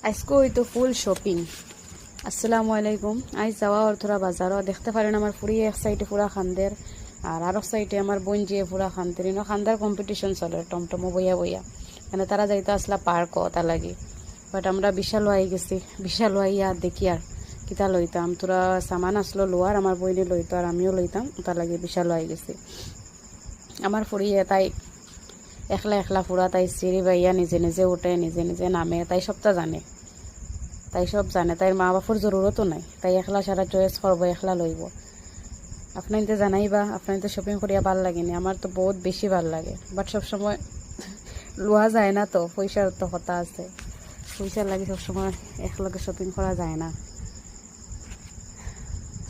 আজকে হইতো ফুল শপিং। আসসালামু আলাইকুম। আজ যাওয়া ওর থোড়া বাজারও দেখতে পারেন আমার ফুড়ি এক সাইডে পুরা খান্দের আর এক সাইডে আমার বোন যে পুরা খান্দের খান্দার কম্পিটিশন চলে টমটমো বইয়া বইয়া, মানে তারা যাইতে আসলা পার্ক তা লাগি। বাট আমরা বিশাল হয়ে গেছি, বিশাল হইয়া দেখি আর কিতা লইতাম, তোরা সামান আসলো লোয়ার আমার বইনে লইতো আর আমিও লইতাম, তা লাগে বিশাল হয়ে গেছি। আমার ফুড়িয়ে তাই একলা একলা ফুরা, তাই সিঁড়ি বাইয়া নিজে নিজে উঠে নিজে নিজে নামে, তাই সবটা জানে, তাই সব জানে, তাই মা বাপর জরুরতও নাই, তাই একলা সারা চয়েস করবো, একলা লইব। আপনার তো জানাইবা, আপনার তো শপিং করিয়া ভাল লাগেনি, আমার তো বহুত বেশি ভাল লাগে, বাট সবসময় লোয়া যায় না, তো পয়সার তো কথা আছে, পয়সার লাগে সবসময় একলগে শপিং করা যায় না।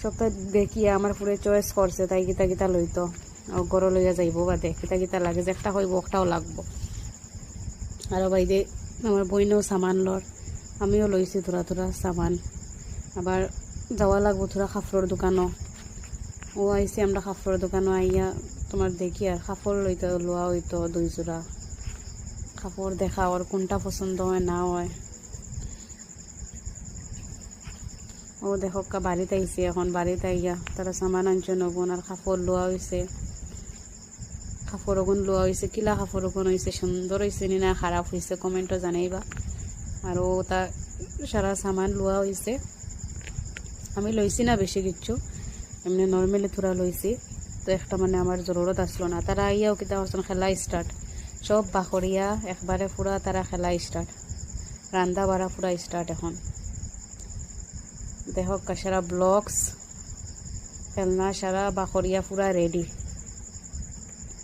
সবটা দেখিয়ে আমার পুরো চয়েস করছে, তাই গীতা গীতা লইতো গড় লইয়া যাইব বাদে গীতা গীতা লাগে যে একটা হইব একটাও লাগবো। আরও বাইদে আমার বইনেও সামান লর, আমিও লইছি থোড়া থোড়া সামান। আবার যাওয়া লাগবো থোড়া কাপড়ের দোকানও, ও আইসি আমরা কাপড়ের দোকানও আইয়া তোমার দেখি আর কাপড় লইতে লোয়া হইতো 2 জোড়া কাপড়, দেখা ওর কোনটা পছন্দ হয় না হয়। ও দেখো বাড়িতে আইসি, এখন বাড়িতে আইয়া তারা সামান আনছে নগুন আর কাপড় লোয়া হয়েছে, কাপড় ওগুন লোয়া হয়েছে, কিলা কাপড় ওগুন হয়েছে, সুন্দর হয়েছে নি না খারাপ হয়েছে কমেন্টও জানাইবা। আর ও তা সারা সামান লোয়া হয়েছে, আমি লইছি না বেশি কিচ্ছু, এমনি নর্মালি থোড়া লইছি, তো একটা মানে আমার জরুরত আসলো না। তারা আইয়াও কিতা করছেন খেলা স্টার্ট, সব বাকরিয়া একবারে পুরা তারা খেলা স্টার্ট, রান্দা বাড়া পুরা স্টার্ট। এখন দেখো সারা ব্লগস খেলনা সারা বাকরিয়া পুরা রেডি।